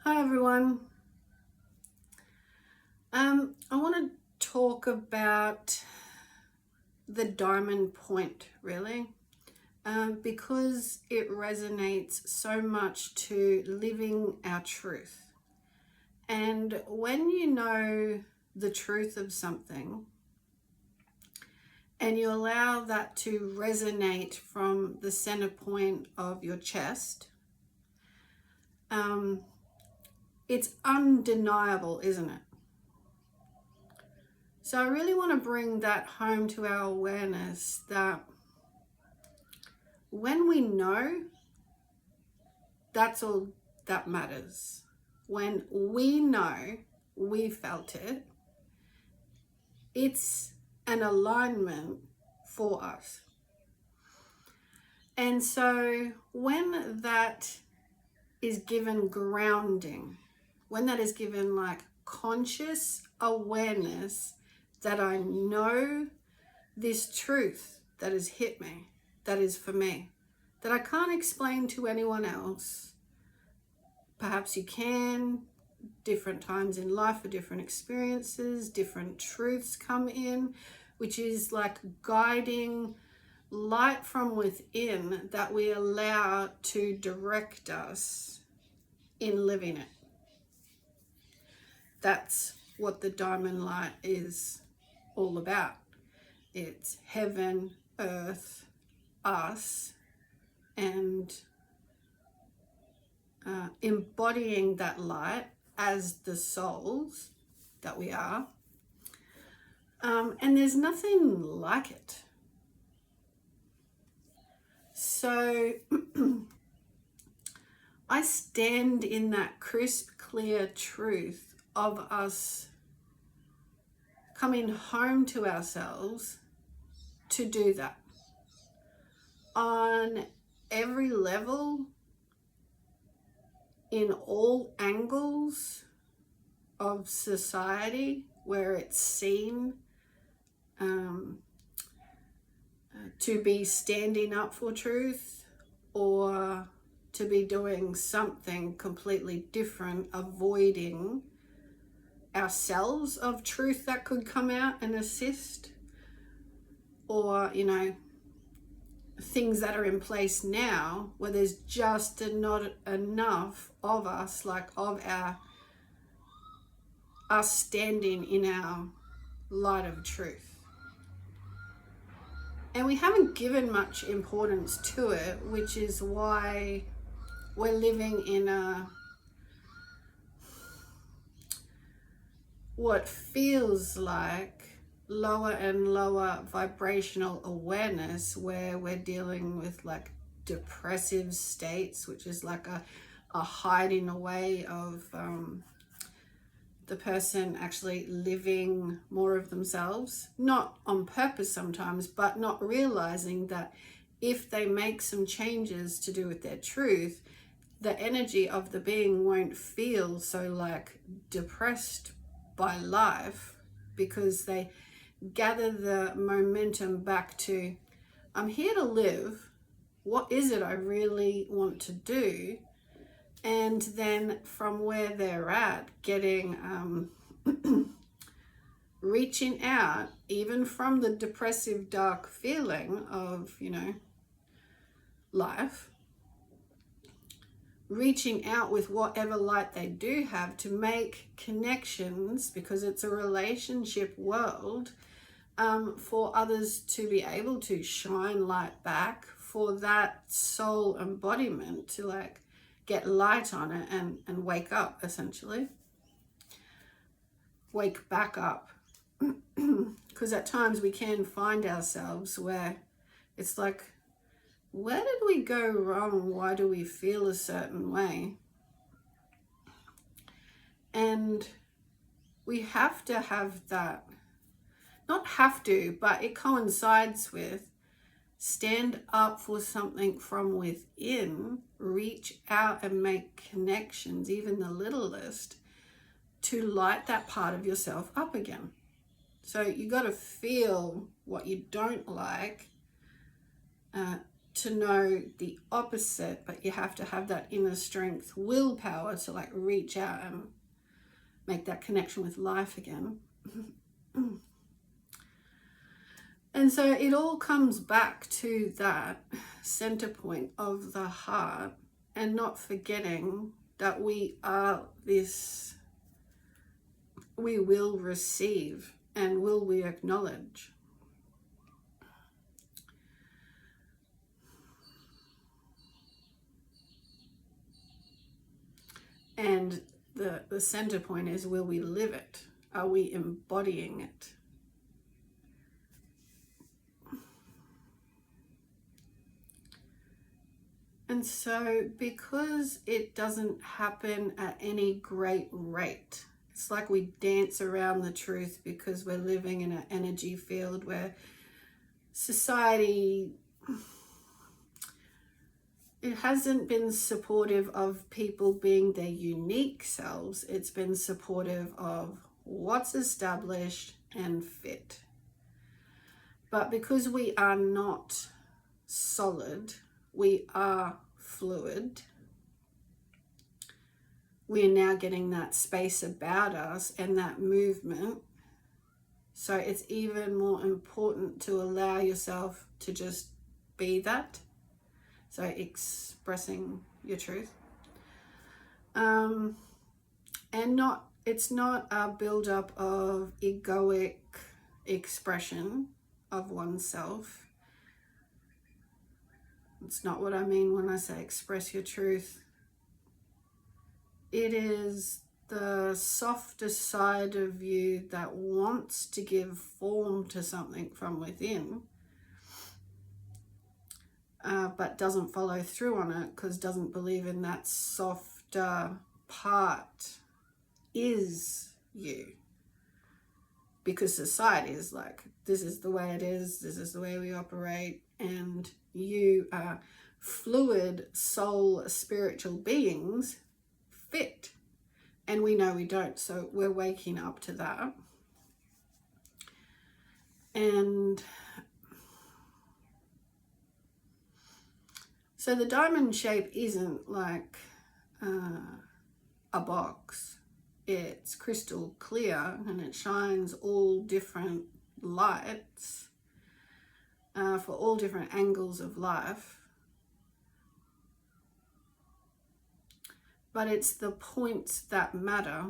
Hi everyone. I want to talk about the diamond point, really, because it resonates so much to living our truth. And when you know the truth of something and you allow that to resonate from the center point of your chest, it's undeniable, isn't it? So I really want to bring that home to our awareness that when we know, that's all that matters. When we know we felt it, it's an alignment for us. And so when that is given grounding, when that is given like conscious awareness that I know this truth that has hit me, that is for me, that I can't explain to anyone else. Perhaps you can, different times in life for different experiences, different truths come in, which is like guiding light from within that we allow to direct us in living it. That's what the diamond light is all about. It's heaven, earth, us, and embodying that light as the souls that we are. And there's nothing like it. So I stand in that crisp, clear truth of us coming home to ourselves to do that on every level, in all angles of society where it's seen to be standing up for truth or to be doing something completely different, avoiding ourselves of truth that could come out and assist, or things that are in place now where there's just not enough of us, like of us standing in our light of truth. And we haven't given much importance to it, which is why we're living in what feels like lower and lower vibrational awareness, where we're dealing with like depressive states, which is like a hiding away of the person actually living more of themselves, not on purpose sometimes, but not realizing that if they make some changes to do with their truth, the energy of the being won't feel so like depressed by life, because they gather the momentum back to, I'm here to live. What is it I really want to do? And then from where they're at, getting reaching out, even from the depressive, dark feeling of, life, reaching out with whatever light they do have to make connections, because it's a relationship world, for others to be able to shine light back, for that soul embodiment to like get light on it and wake up, essentially. Wake back up. Because at times we can find ourselves where it's like, where did we go wrong? Why do we feel a certain way? And we have to have that, not have to, but it coincides with stand up for something from within, reach out and make connections, even the littlest, to light that part of yourself up again. So you got to feel what you don't like, to know the opposite, but you have to have that inner strength, willpower to like reach out and make that connection with life again. And so it all comes back to that center point of the heart, and not forgetting that we are this, we will receive and will we acknowledge. And the center point is, will we live it? Are we embodying it? And so because it doesn't happen at any great rate, it's like we dance around the truth because we're living in an energy field where society, it hasn't been supportive of people being their unique selves. It's been supportive of what's established and fit. But because we are not solid, we are fluid, we are now getting that space about us and that movement. So it's even more important to allow yourself to just be that. So expressing your truth. And it's not a build-up of egoic expression of oneself. It's not what I mean when I say express your truth. It is the softer side of you that wants to give form to something from within, but doesn't follow through on it because doesn't believe in that softer part is you. Because society is like, this is the way it is, this is the way we operate, and you are fluid soul spiritual beings fit, and we know we don't. So we're waking up to that. And so the diamond shape isn't like a box. It's crystal clear and it shines all different lights for all different angles of life. But it's the points that matter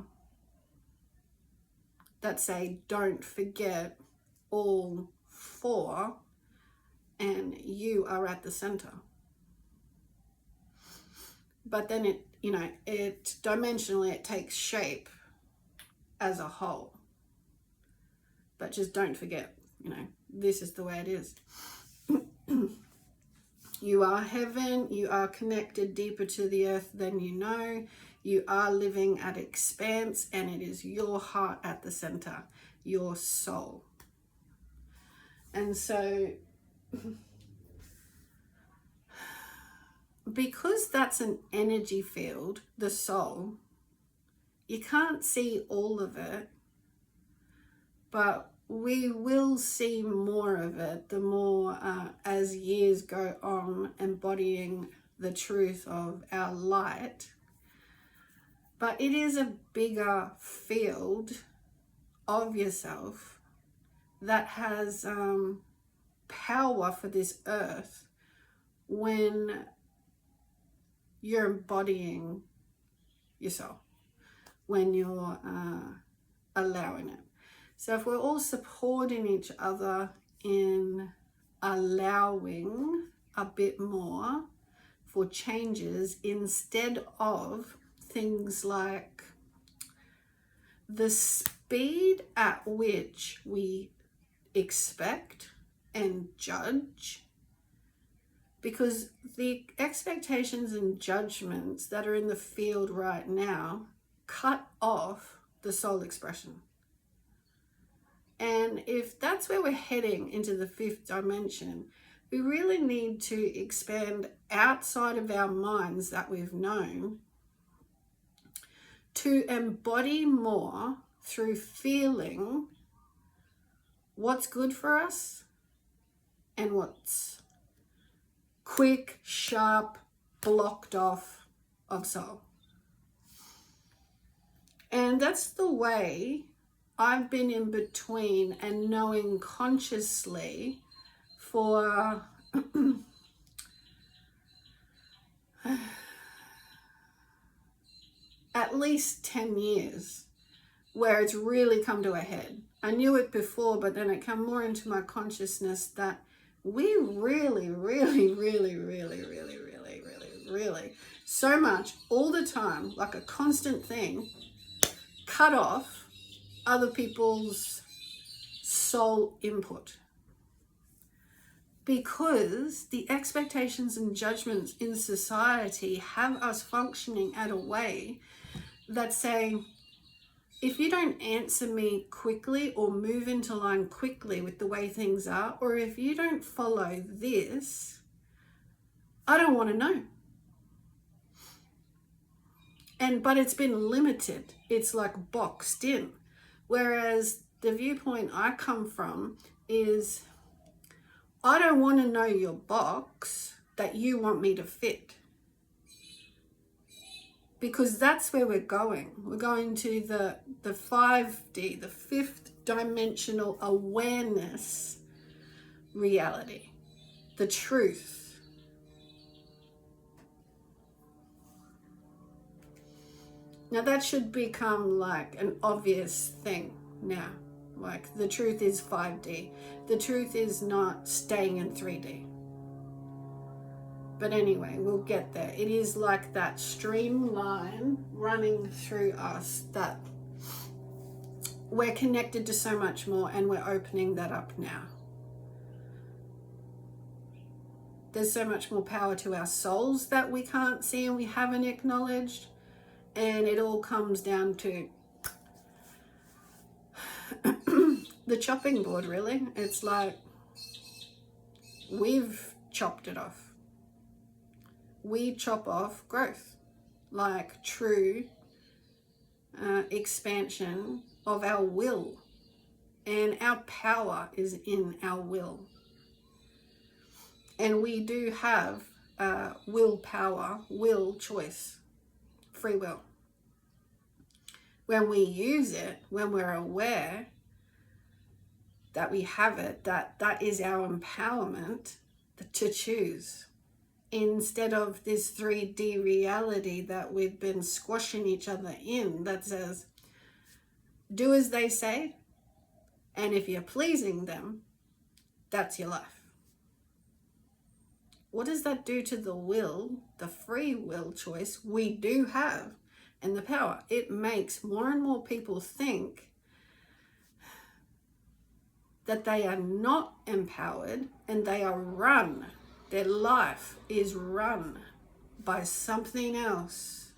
that say, don't forget all four, and you are at the center. But then it, it dimensionally, it takes shape as a whole. But just don't forget, this is the way it is. You are heaven, you are connected deeper to the earth than you know. You are living at expanse, and it is your heart at the center, your soul. And so, because that's an energy field, the soul, you can't see all of it, but we will see more of it the more as years go on, embodying the truth of our light. But it is a bigger field of yourself that has power for this earth when you're embodying yourself, when you're allowing it. So if we're all supporting each other in allowing a bit more for changes, instead of things like the speed at which we expect and judge, because the expectations and judgments that are in the field right now cut off the soul expression. And if that's where we're heading into the fifth dimension, we really need to expand outside of our minds that we've known to embody more through feeling what's good for us and what's quick, sharp, blocked off of soul. And that's the way I've been in between and knowing consciously for at least 10 years, where it's really come to a head. I knew it before, but then it came more into my consciousness that we really so much all the time, like a constant thing, cut off other people's soul input, because the expectations and judgments in society have us functioning at a way that say, if you don't answer me quickly or move into line quickly with the way things are, or if you don't follow this, I don't want to know. But it's been limited. It's like boxed in. Whereas the viewpoint I come from is, I don't want to know your box that you want me to fit. Because that's where we're going. We're going to the 5D, the fifth dimensional awareness reality, the truth. Now that should become like an obvious thing now. Like the truth is 5D. The truth is not staying in 3D. But anyway, we'll get there. It is like that streamline running through us that we're connected to so much more, and we're opening that up now. There's so much more power to our souls that we can't see and we haven't acknowledged. And it all comes down to the chopping board, really. It's like we've chopped it off. We chop off growth, like true expansion of our will. And our power is in our will. And we do have willpower, will choice, free will. When we use it, when we're aware that we have it, that is our empowerment to choose. Instead of this 3D reality that we've been squashing each other in, that says, do as they say, and if you're pleasing them, that's your life. What does that do to the will, the free will choice we do have, and the power? It makes more and more people think that they are not empowered and they are run. Their life is run by something else.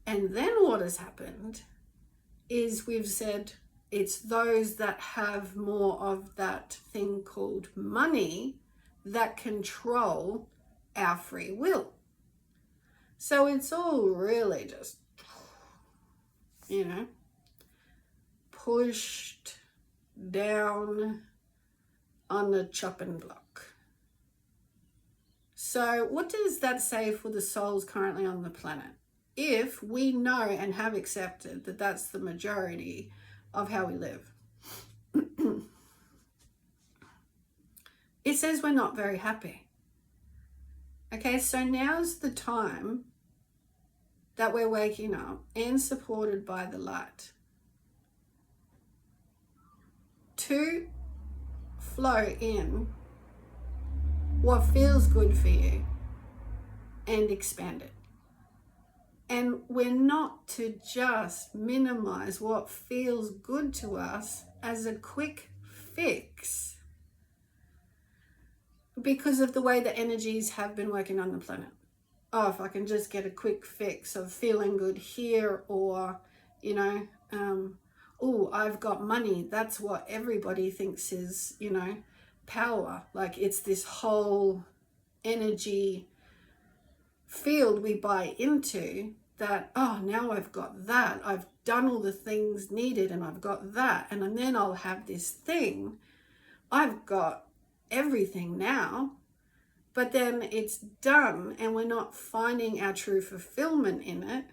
And then what has happened is we've said it's those that have more of that thing called money that control our free will. So it's all really just, pushed down on the chopping block. So what does that say for the souls currently on the planet? If we know and have accepted that that's the majority of how we live. It says we're not very happy. Okay, so now's the time that we're waking up and supported by the light to flow in what feels good for you and expand it. And we're not to just minimize what feels good to us as a quick fix because of the way the energies have been working on the planet. Oh, if I can just get a quick fix of feeling good here, or, oh, I've got money. That's what everybody thinks is, power. Like it's this whole energy field we buy into that, oh, now I've got that. I've done all the things needed and I've got that. And then I'll have this thing. I've got everything now. but then it's done and we're not finding our true fulfillment in it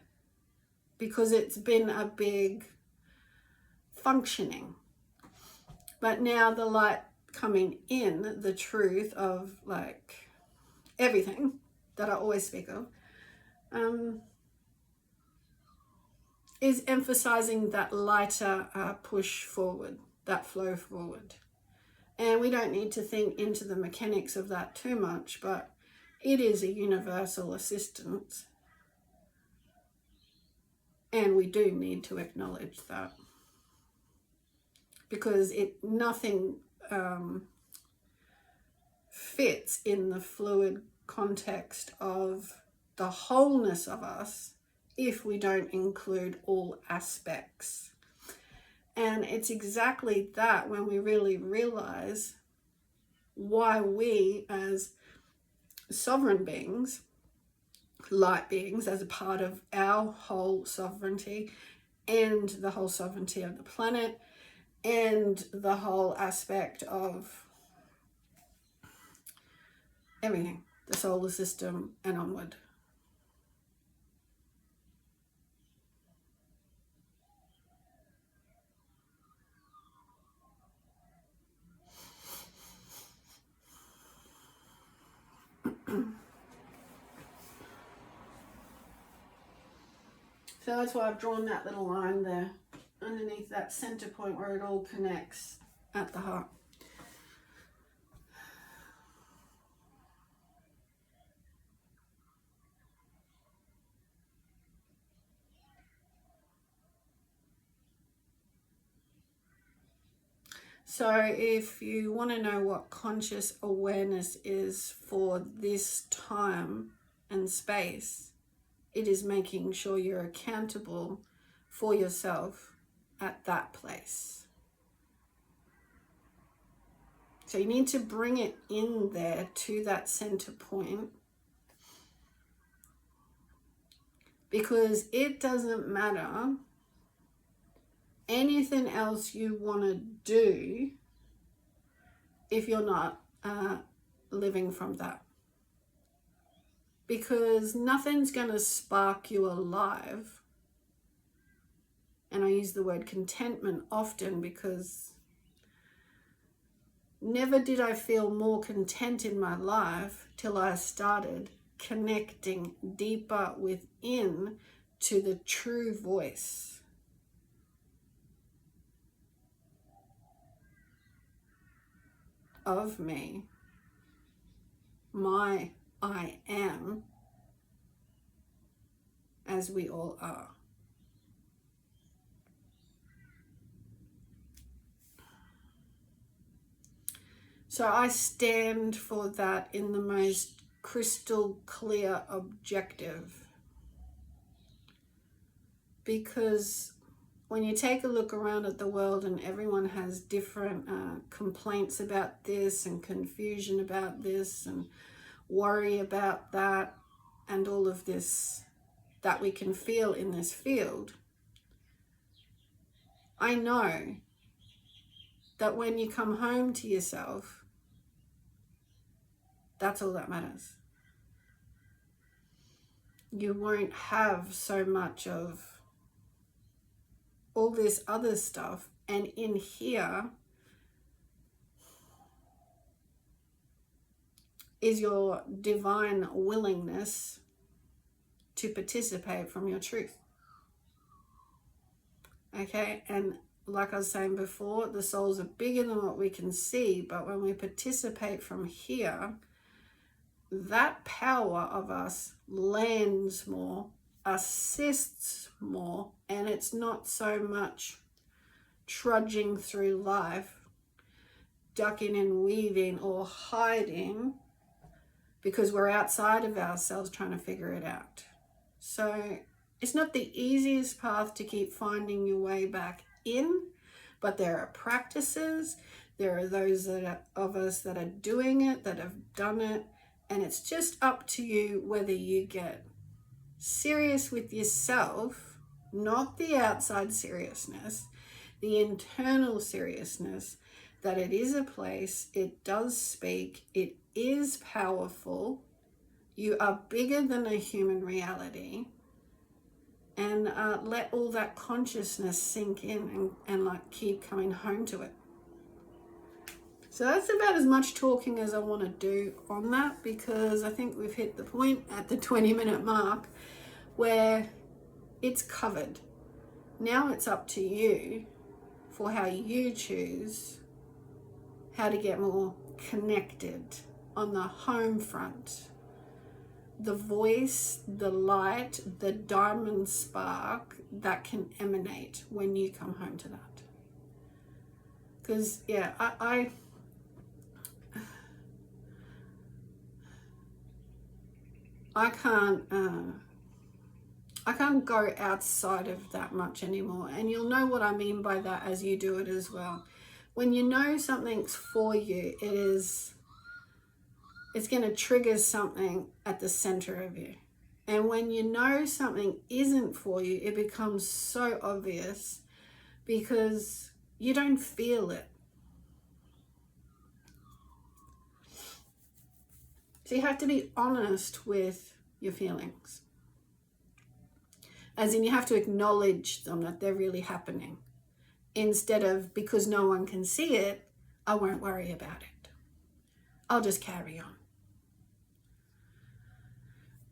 because it's been a big functioning. But now the light coming in, the truth of like everything that I always speak of, is emphasizing that lighter push forward, that flow forward. And we don't need to think into the mechanics of that too much, but it is a universal assistance. And we do need to acknowledge that. Because nothing fits in the fluid context of the wholeness of us if we don't include all aspects. And it's exactly that when we really realize why we as sovereign beings, light beings, as a part of our whole sovereignty and the whole sovereignty of the planet and the whole aspect of everything, the solar system and onward. So that's why I've drawn that little line there underneath that center point where it all connects at the heart. So if you want to know what conscious awareness is for this time and space, it is making sure you're accountable for yourself at that place. So you need to bring it in there to that center point, because it doesn't matter anything else you want to do if you're not living from that. Because nothing's going to spark you alive. And I use the word contentment often because never did I feel more content in my life till I started connecting deeper within to the true voice. Of me, my I am, as we all are. So I stand for that in the most crystal clear objective. Because when you take a look around at the world and everyone has different complaints about this and confusion about this and worry about that and all of this that we can feel in this field, I know that when you come home to yourself, that's all that matters. You won't have so much of all this other stuff, and in here is your divine willingness to participate from your truth. Okay, and like I was saying before, the souls are bigger than what we can see, but when we participate from here, that power of us lands more, assists more, and it's not so much trudging through life, ducking and weaving or hiding because we're outside of ourselves trying to figure it out. So it's not the easiest path to keep finding your way back in, but there are practices. There are those of us that are doing it, that have done it, and it's just up to you whether you get serious with yourself, not the outside seriousness, the internal seriousness, that it is a place, it does speak, it is powerful. You are bigger than a human reality. And let all that consciousness sink in and like keep coming home to it. So that's about as much talking as I want to do on that, because I think we've hit the point at the 20-minute mark where it's covered. Now it's up to you for how you choose how to get more connected on the home front. The voice, the light, the diamond spark that can emanate when you come home to that. Because, yeah, I can't go outside of that much anymore. And you'll know what I mean by that as you do it as well. When you know something's for you, it's going to trigger something at the center of you. And when you know something isn't for you, it becomes so obvious because you don't feel it. So you have to be honest with your feelings. As in, you have to acknowledge them, that they're really happening. Instead of, because no one can see it, I won't worry about it. I'll just carry on.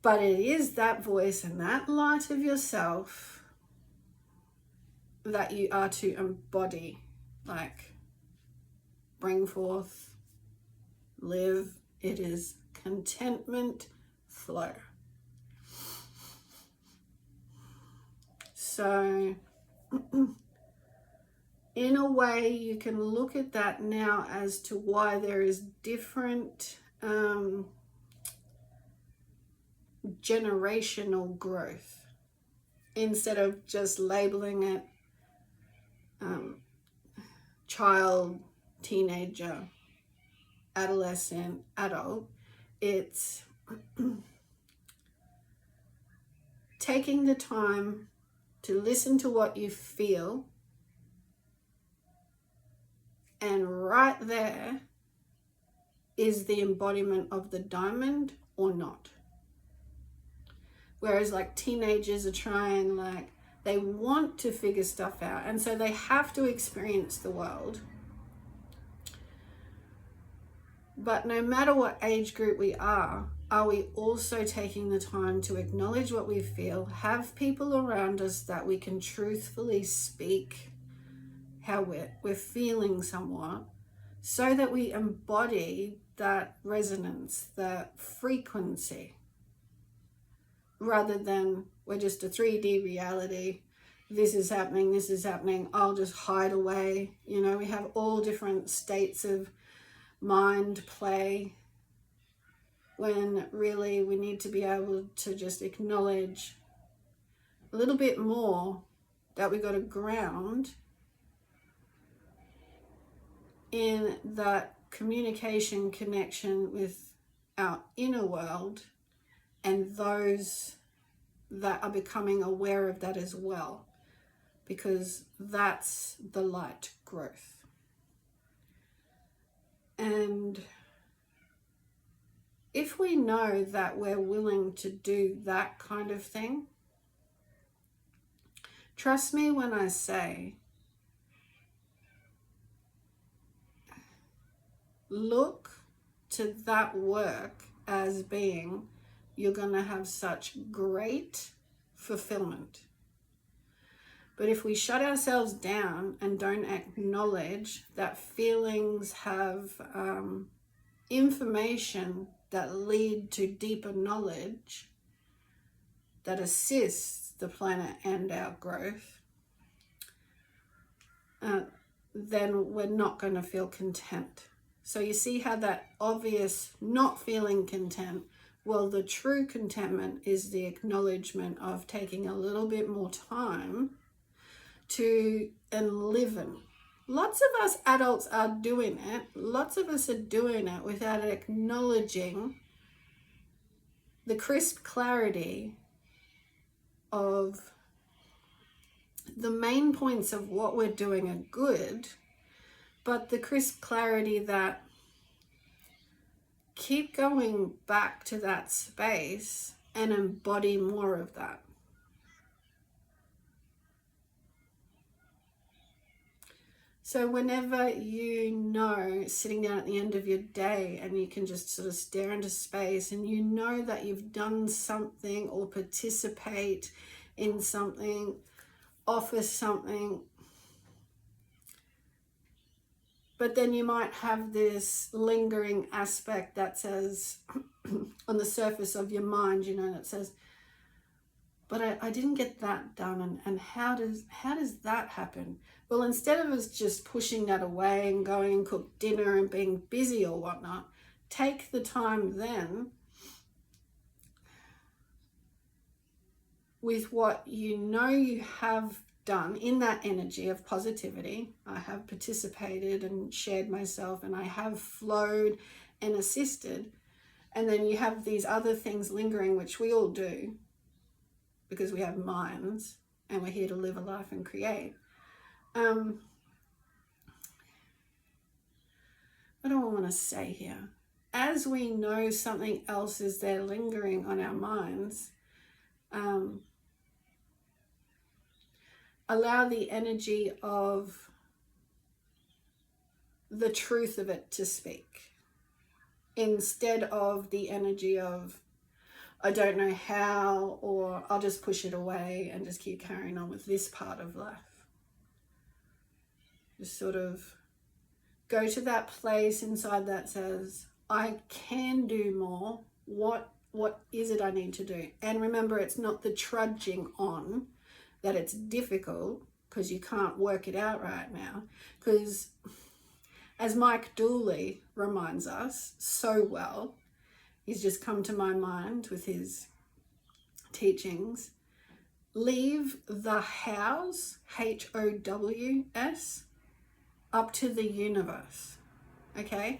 But it is that voice and that light of yourself that you are to embody, like bring forth, live. It is contentment, flow. So in a way, you can look at that now as to why there is different generational growth, instead of just labeling it child, teenager, adolescent, adult. It's taking the time to listen to what you feel, and right there is the embodiment of the diamond or not. Whereas like teenagers are trying, like they want to figure stuff out, and so they have to experience the world. But no matter what age group we are we also taking the time to acknowledge what we feel, have people around us that we can truthfully speak how we're feeling somewhat, so that we embody that resonance, that frequency, rather than we're just a 3D reality. This is happening, I'll just hide away. You know, we have all different states of mind play, when really we need to be able to just acknowledge a little bit more that we got to ground in that communication connection with our inner world, and those that are becoming aware of that as well, because that's the light growth. And if we know that we're willing to do that kind of thing, trust me when I say, look to that work as being, you're going to have such great fulfillment. But if we shut ourselves down and don't acknowledge that feelings have information that lead to deeper knowledge that assists the planet and our growth, then we're not going to feel content. So you see how that obvious not feeling content, well, the true contentment is the acknowledgement of taking a little bit more time to enliven. Lots of us adults are doing it. Lots of us are doing it without acknowledging the crisp clarity of the main points of what we're doing are good, but the crisp clarity that keep going back to that space and embody more of that. So whenever you know, sitting down at the end of your day and you can just sort of stare into space and you know that you've done something or participate in something, offer something, but then you might have this lingering aspect that says, on the surface of your mind, you know, that says, but I didn't get that done, and how does that happen? Well, instead of us just pushing that away and going and cook dinner and being busy or whatnot, take the time then with what you know you have done in that energy of positivity. I have participated and shared myself, and I have flowed and assisted. And then you have these other things lingering, which we all do because we have minds and we're here to live a life and create. What do I want to say here? As we know something else is there lingering on our minds, allow the energy of the truth of it to speak, instead of the energy of, I don't know how, or I'll just push it away and just keep carrying on with this part of life. Just sort of go to that place inside that says, I can do more. What is it I need to do? And remember, it's not the trudging on that it's difficult because you can't work it out right now. Because as Mike Dooley reminds us so well, he's just come to my mind with his teachings, leave the hows, Hows, up to the universe, okay?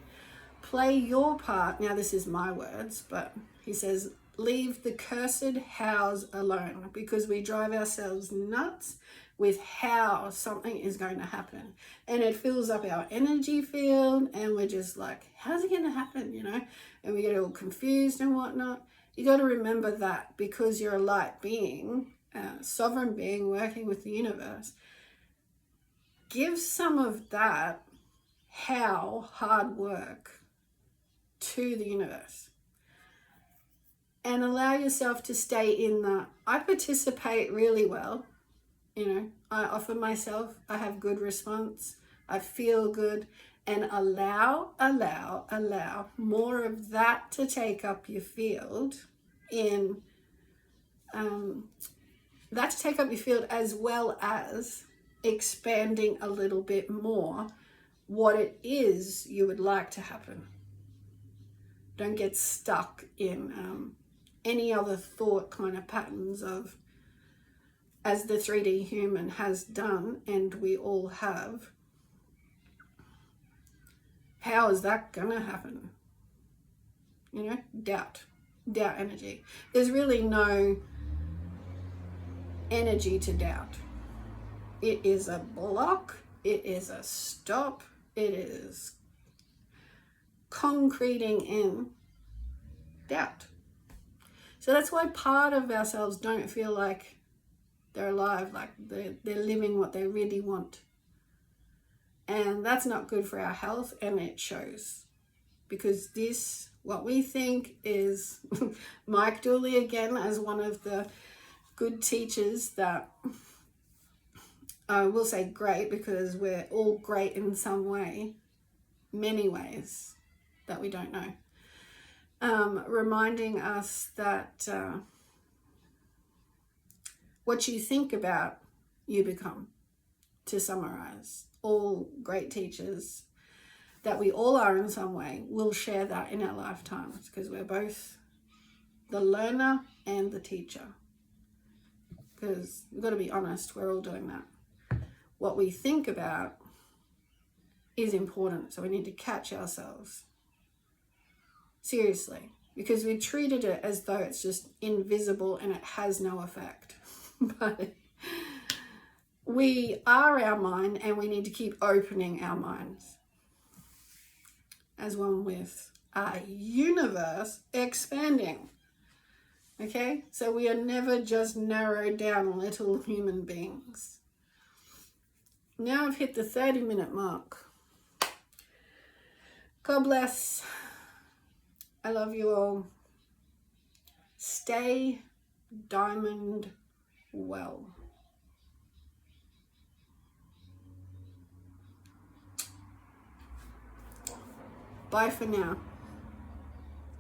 Play your part. Now, this is my words, but he says, leave the cursed hows alone, because we drive ourselves nuts with how something is going to happen. And it fills up our energy field, and we're just like, how's it going to happen, you know? And we get all confused and whatnot. You got to remember that because you're a light being, a sovereign being working with the universe, give some of that how hard work to the universe. And allow yourself to stay in that. I participate really well. You know, I offer myself, I have good response, I feel good, and allow more of that to take up your field as well as expanding a little bit more what it is you would like to happen. Don't get stuck in any other thought kind of patterns of, as the 3D human has done, and we all have, how is that gonna happen? You know, doubt energy. There's really no energy to doubt. It is a block, it is a stop, it is concreting in doubt. So that's why part of ourselves don't feel like they're alive, like they're living what they really want. And that's not good for our health, and it shows. Because this, what we think is, Mike Dooley again, as one of the good teachers that, I will say great, because we're all great in some way, many ways that we don't know. Reminding us that what you think about, you become. To summarize, all great teachers that we all are in some way will share that in our lifetimes, because we're both the learner and the teacher. Because we've got to be honest, we're all doing that. What we think about is important, so we need to catch ourselves seriously, because we treated it as though it's just invisible and it has no effect. But we are our mind, and we need to keep opening our minds as one with universe expanding. Okay, so we are never just narrowed down little human beings. Now I've hit the 30-minute mark. God bless. I love you all. Stay diamond well. Bye for now.